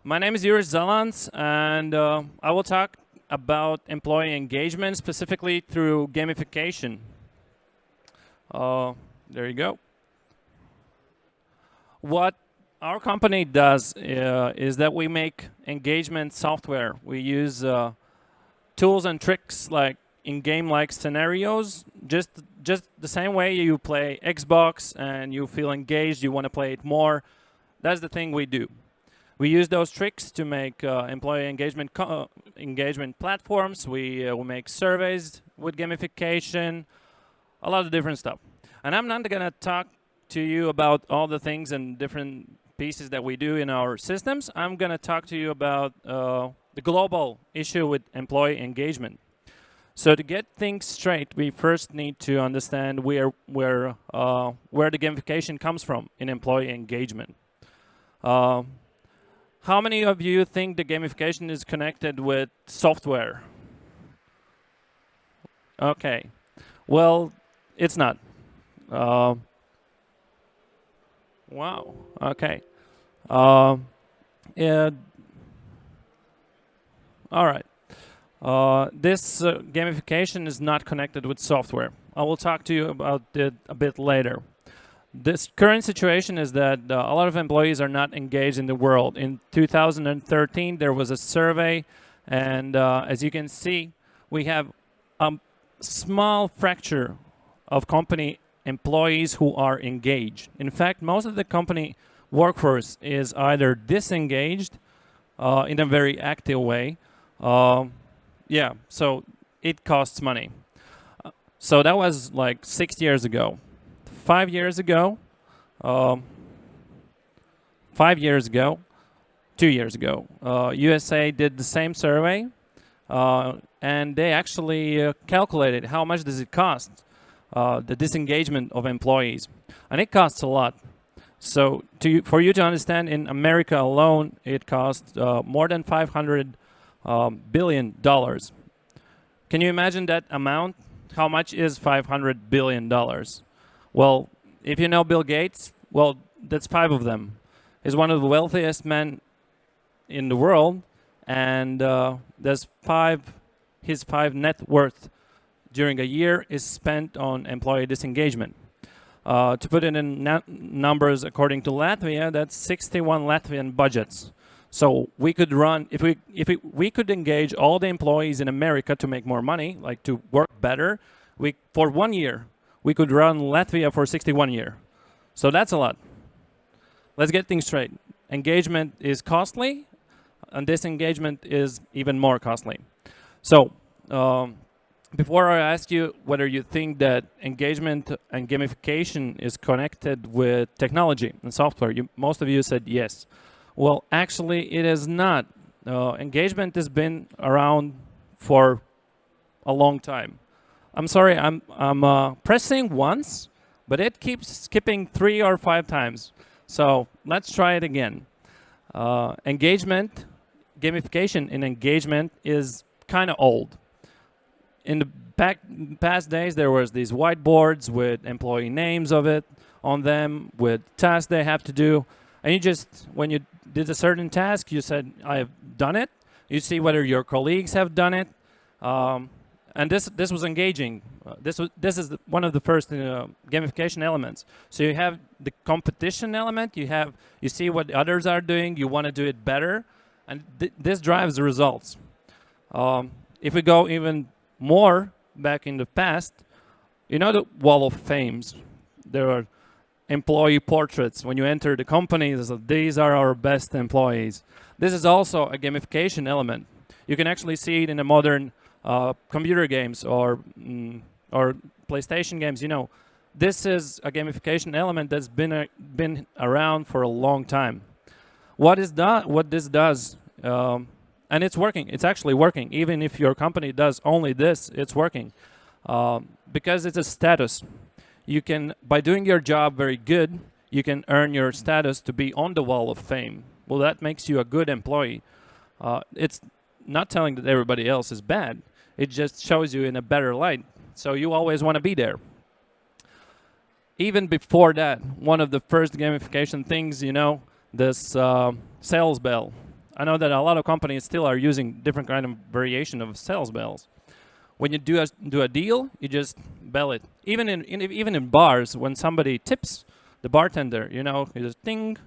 My name is Juris Zalans, and I will talk about employee engagement, specifically through gamification. There you go. What our company does is that we make engagement software. We use tools and tricks like in-game-like scenarios, just the same way you play Xbox and you feel engaged, you want to play it more. That's the thing we do. We use those tricks to make employee engagement platforms. We make surveys with gamification, a lot of different stuff. And I'm not going to talk to you about all the things and different pieces that we do in our systems. I'm going to talk to you about the global issue with employee engagement. So to get things straight, we first need to understand where the gamification comes from in employee engagement. How many of you think the gamification is connected with software? Okay. Well, it's not. Wow. Okay. Yeah. All right. This gamification is not connected with software. I will talk to you about it a bit later. This current situation is that a lot of employees are not engaged in the world. In 2013, there was a survey, and as you can see, we have a small fracture of company employees who are engaged. In fact, most of the company workforce is either disengaged in a very active way. Yeah, so it costs money. So that was like 6 years ago. 5 years ago, 5 years ago, 2 years ago, USA did the same survey, and they actually calculated how much does it cost, the disengagement of employees, and it costs a lot. So for you to understand, in America alone, it costs more than $500 billion. Can you imagine that amount? How much is $500 billion? Well, if you know Bill Gates, well, that's 5 of them. He's one of the wealthiest men in the world, and his 5 net worth during a year is spent on employee disengagement. To put it in numbers, according to Latvia, that's 61 Latvian budgets. So we could run, if we could engage all the employees in America to make more money, like to work better, for 1 year, we could run Latvia for 61 years. So that's a lot. Let's get things straight. Engagement is costly, and disengagement is even more costly. So before I ask you whether you think that engagement and gamification is connected with technology and software, most of you said yes. Well, actually, it is not. Engagement has been around for a long time. I'm sorry, I'm pressing once, but it keeps skipping 3 or 5 times. So let's try it again. Gamification in engagement is kind of old. In the past days, there was these whiteboards with employee names on them, with tasks they have to do. And when you did a certain task, you said, I have done it. You see whether your colleagues have done it. And this was engaging. This is one of the first gamification elements. So you have the competition element. You see what others are doing. You want to do it better, and this drives the results. If we go even more back in the past, you know the Wall of Fames. There are employee portraits. When you enter the company, these are our best employees. This is also a gamification element. You can actually see it in the modern computer games or PlayStation games. You know, this is a gamification element that's been around for a long time. What this does, and it's working. It's actually working. Even if your company does only this, it's working because it's a status. You can, by doing your job very good, you can earn your status to be on the Wall of Fame. Well, that makes you a good employee. It's not telling that everybody else is bad. It just shows you in a better light. So you always want to be there. Even before that, one of the first gamification things, this sales bell. I know that a lot of companies still are using different kind of variation of sales bells. When you do a deal, you just bell it. Even even in bars, when somebody tips the bartender, you just ding,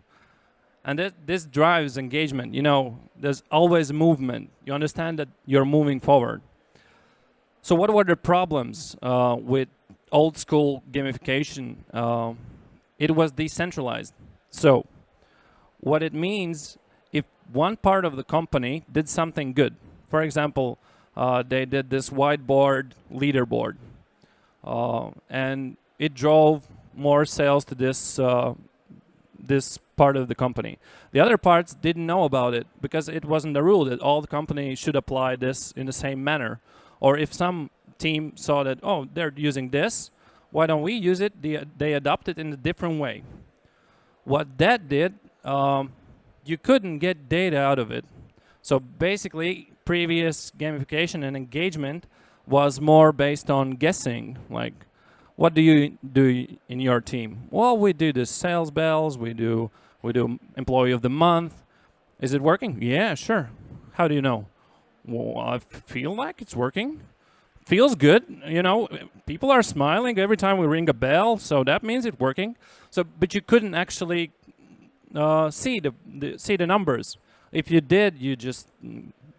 and this drives engagement. There's always movement. You understand that you're moving forward. So what were the problems with old school gamification? It was decentralized. So what it means, if one part of the company did something good, for example, they did this whiteboard leaderboard, and it drove more sales to this part of the company. The other parts didn't know about it because it wasn't the rule that all the companies should apply this in the same manner. Or if some team saw that, oh, they're using this, why don't we use it? They adopt it in a different way. What that did, you couldn't get data out of it. So basically, previous gamification and engagement was more based on guessing, like, what do you do in your team? Well, we do the sales bells, we do employee of the month. Is it working? Yeah, sure. How do you know? Well, I feel like it's working. Feels good, people are smiling every time we ring a bell, so that means it's working. So, but you couldn't actually see the numbers. If you did, you just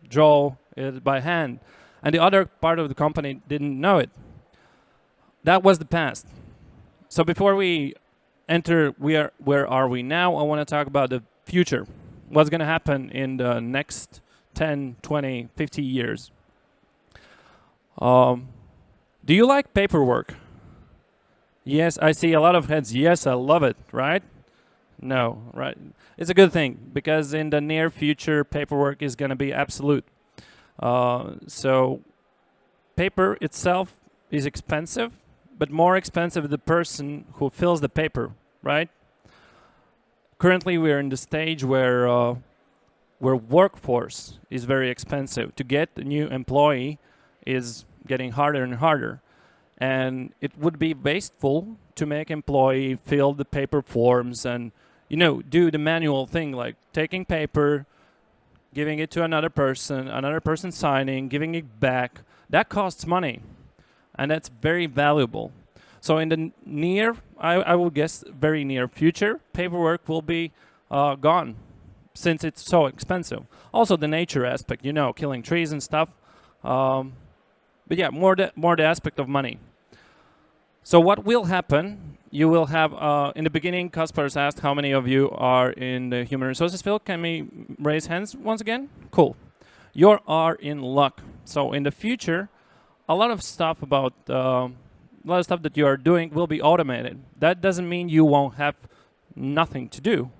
draw it by hand, and the other part of the company didn't know it. That was the past. So before we enter where are we now, I want to talk about the future. What's going to happen in the next 10, 20, 50 years. Do you like paperwork? Yes, I see a lot of heads. Yes, I love it, right? No, right? It's a good thing because in the near future, paperwork is going to be absolute. So paper itself is expensive, but more expensive the person who fills the paper, right? Currently, we're in the stage where workforce is very expensive. To get a new employee is getting harder and harder. And it would be wasteful to make employee fill the paper forms and, do the manual thing, like taking paper, giving it to another person signing, giving it back. That costs money, and that's very valuable. So in the I will guess very near future, paperwork will be gone, since it's so expensive. Also the nature aspect, killing trees and stuff. But yeah, more the aspect of money. So what will happen, you will have, in the beginning, Kaspar's asked how many of you are in the human resources field. Can we raise hands once again? Cool. You are in luck. So in the future, a lot of stuff that you are doing will be automated. That doesn't mean you won't have nothing to do.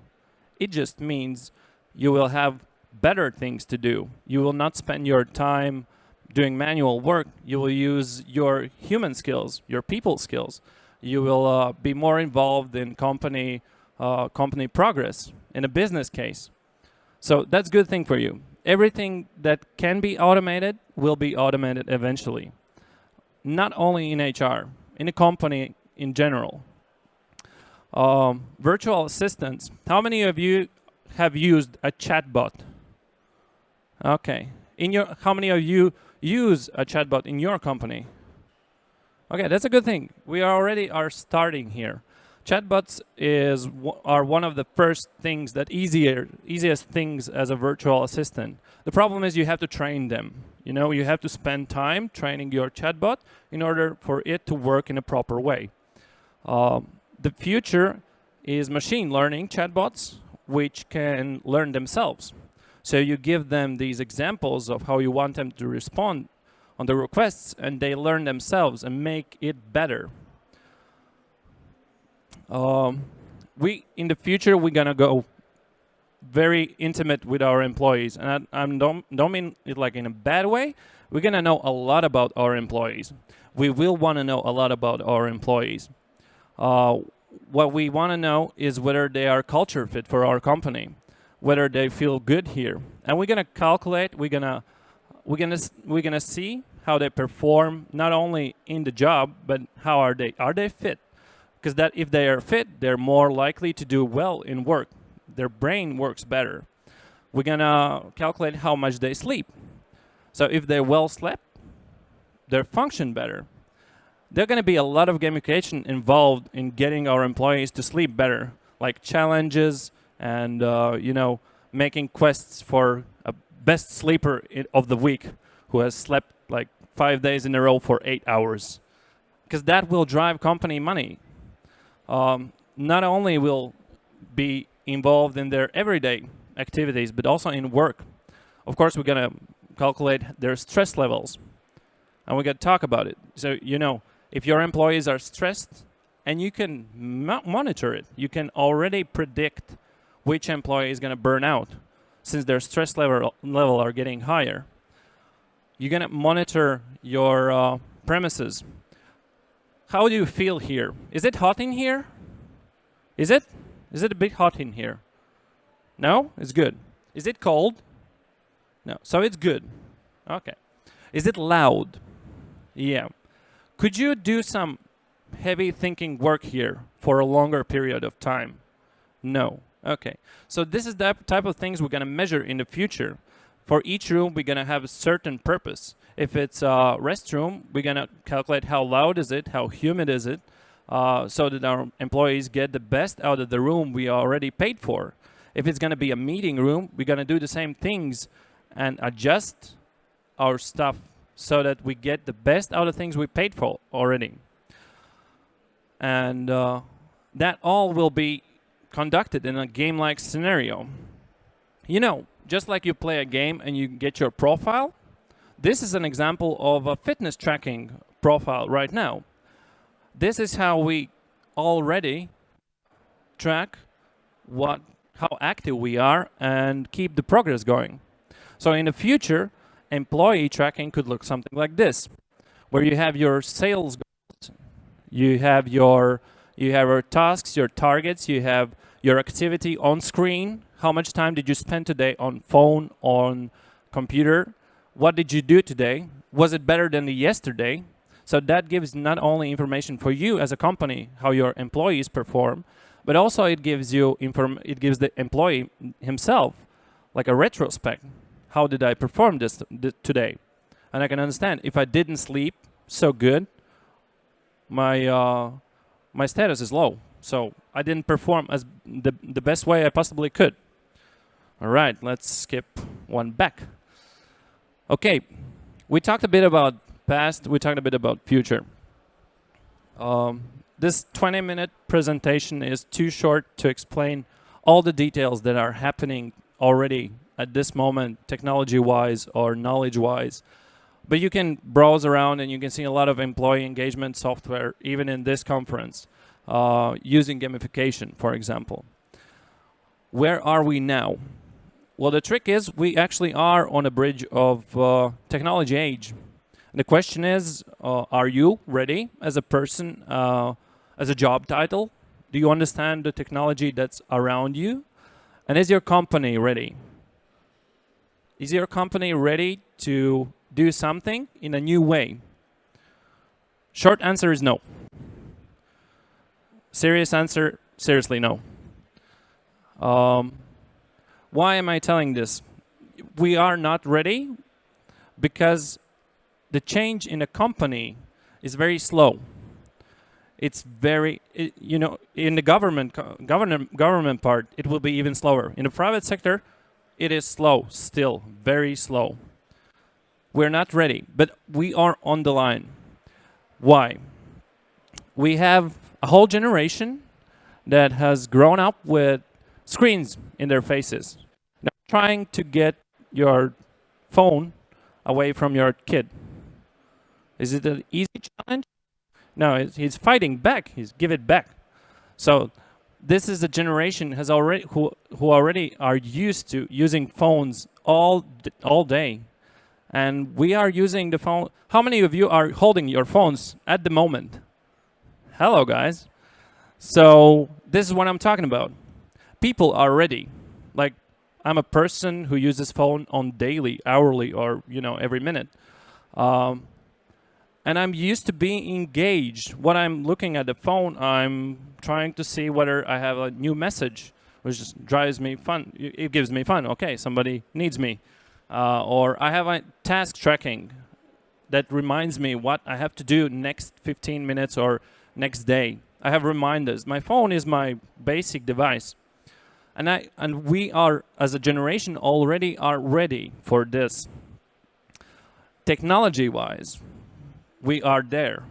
It just means you will have better things to do. You will not spend your time doing manual work. You will use your human skills, your people skills. You will be more involved in company progress in a business case. So that's a good thing for you. Everything that can be automated will be automated eventually. Not only in HR, in a company in general. Virtual assistants. How many of you have used a chatbot? Okay. How many of you use a chatbot in your company? Okay, that's a good thing. We already are starting here. Chatbots are one of the first things easiest things as a virtual assistant. The problem is you have to train them. You have to spend time training your chatbot in order for it to work in a proper way. The future is machine learning chatbots, which can learn themselves. So you give them these examples of how you want them to respond on the requests, and they learn themselves and make it better. In the future, we're gonna go very intimate with our employees, and I don't mean it like in a bad way. We're gonna know a lot about our employees. We will want to know a lot about our employees. What we want to know is whether they are culture fit for our company, whether they feel good here, and we're gonna calculate. We're gonna see how they perform not only in the job, but how are they fit? Because that if they are fit, they're more likely to do well in work. Their brain works better. we're gonna calculate how much they sleep. So if they well slept, they function better. There are going to be a lot of gamification involved in getting our employees to sleep better, like challenges and making quests for a best sleeper of the week who has slept like 5 days in a row for 8 hours, because that will drive company money. Not only will be involved in their everyday activities, but also in work. Of course, we're going to calculate their stress levels, and we're going to talk about it. So, if your employees are stressed, and you can monitor it, you can already predict which employee is going to burn out, since their stress level are getting higher. You're going to monitor your premises. How do you feel here? Is it hot in here? Is it? Is it a bit hot in here? No? It's good. Is it cold? No. So it's good. Okay. Is it loud? Yeah. Could you do some heavy thinking work here for a longer period of time? No. Okay. So this is the type of things we're going to measure in the future. For each room, we're going to have a certain purpose. If it's a restroom, we're going to calculate how loud is it, how humid is it, so that our employees get the best out of the room we already paid for. If it's going to be a meeting room, we're going to do the same things and adjust our stuff so that we get the best out of things we paid for already. And that all will be conducted in a game-like scenario. Just like you play a game and you get your profile, this is an example of a fitness tracking profile right now. This is how we already track how active we are and keep the progress going. So in the future, employee tracking could look something like this, where you have your sales goals, you have your tasks, your targets, you have your activity on screen. How much time did you spend today on phone, on computer? What did you do today? Was it better than the yesterday? So that gives not only information for you as a company, how your employees perform, but also it gives you it gives the employee himself like a retrospect. How did I perform this today? And I can understand if I didn't sleep so good, my status is low. So I didn't perform as the best way I possibly could. All right, let's skip one back. Okay, we talked a bit about past, we talked a bit about future. This 20-minute presentation is too short to explain all the details that are happening already at this moment, technology-wise or knowledge-wise. But you can browse around and you can see a lot of employee engagement software, even in this conference, using gamification, for example. Where are we now? Well, the trick is we actually are on a bridge of technology age. And the question is, are you ready as a person, as a job title? Do you understand the technology that's around you? And is your company ready? Is your company ready to do something in a new way? Short answer is no. Serious answer, seriously no. Why am I telling this? We are not ready because the change in a company is very slow. It's in the government part, it will be even slower. In the private sector, it is slow, still very slow. We're not ready, but we are on the line. Why? We have a whole generation that has grown up with screens in their faces. Now, trying to get your phone away from your kid. Is it an easy challenge? No, he's fighting back. He's give it back. So this is a generation who already are used to using phones all day. And we are using the phone. How many of you are holding your phones at the moment? Hello, guys. So this is what I'm talking about. People are ready. Like, I'm a person who uses phone on daily, hourly, or every minute. And I'm used to being engaged. When I'm looking at the phone, I'm trying to see whether I have a new message which just drives me fun. It gives me fun. Okay, somebody needs me. Or I have a task tracking that reminds me what I have to do next 15 minutes or next day. I have reminders. My phone is my basic device. And we are, as a generation, already are ready for this. Technology-wise, we are there.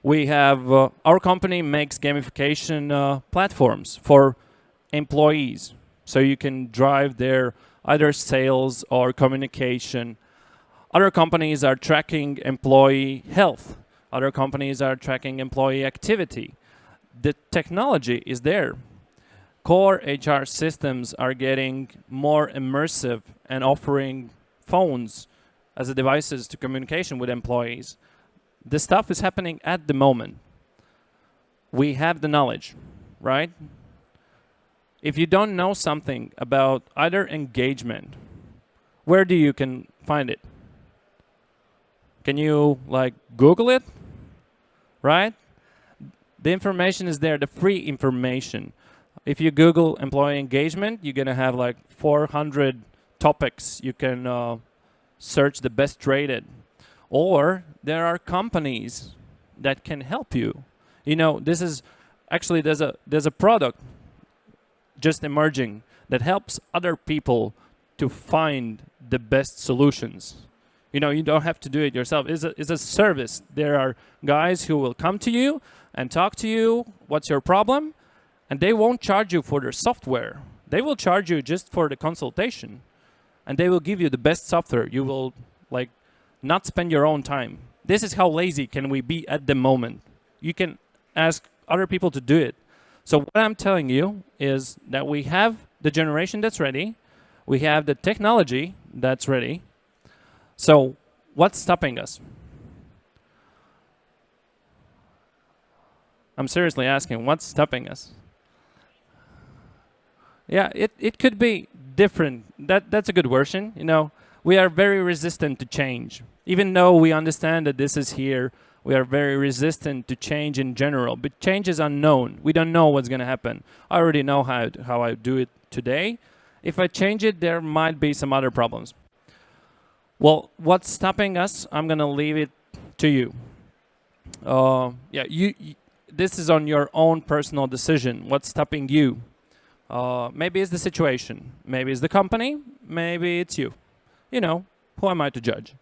We have, our company makes gamification platforms for employees. So you can drive their either sales or communication. Other companies are tracking employee health. Other companies are tracking employee activity. The technology is there. Core HR systems are getting more immersive and offering phones as a devices to communication with employees. This stuff is happening at the moment. We have the knowledge, right? If you don't know something about either engagement, where do you can find it? Can you like Google it, right? The information is there, the free information. If you Google employee engagement, you're gonna have like 400 topics you can search the best rated. Or there are companies that can help you. You know, this is actually there's a product just emerging that helps other people to find the best solutions. You know, you don't have to do it yourself. It's a service. There are guys who will come to you and talk to you. What's your problem? And they won't charge you for their software. They will charge you just for the consultation. And they will give you the best software. You will like not spend your own time. This is how lazy can we be at the moment. You can ask other people to do it. So what I'm telling you is that we have the generation that's ready. We have the technology that's ready. So what's stopping us? I'm seriously asking, what's stopping us? Yeah, it could be different. That's a good version. You know, we are very resistant to change. Even though we understand that this is here, we are very resistant to change in general. But change is unknown. We don't know what's going to happen. I already know how I do it today. If I change it, there might be some other problems. Well, what's stopping us? I'm going to leave it to you. This is on your own personal decision. What's stopping you? Maybe it's the situation. Maybe it's the company. Maybe it's you. You know, who am I to judge?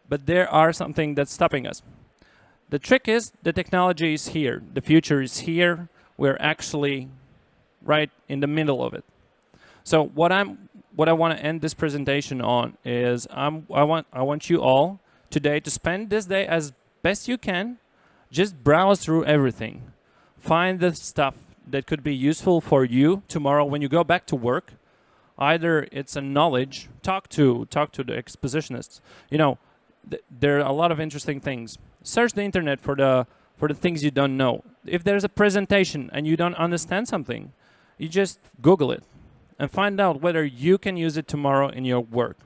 But there are something that's stopping us. The trick is the technology is here. The future is here. We're actually right in the middle of it. So what I want to end this presentation on is I want you all today to spend this day as best you can. Just browse through everything. Find the stuff that could be useful for you tomorrow when you go back to work. Either it's a knowledge, talk to the expositionists. You know, there are a lot of interesting things. Search the internet for the things you don't know. If there's a presentation and you don't understand something, you just Google it and find out whether you can use it tomorrow in your work.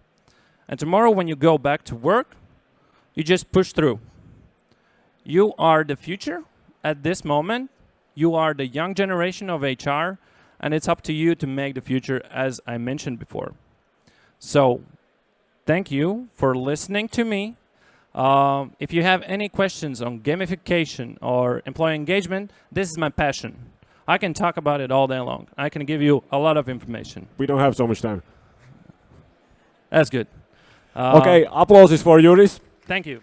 And tomorrow when you go back to work, you just push through. You are the future at this moment. You are the young generation of HR, and it's up to you to make the future, as I mentioned before. So thank you for listening to me. If you have any questions on gamification or employee engagement, this is my passion. I can talk about it all day long. I can give you a lot of information. We don't have so much time. That's good. Okay, applause is for Juris. Thank you.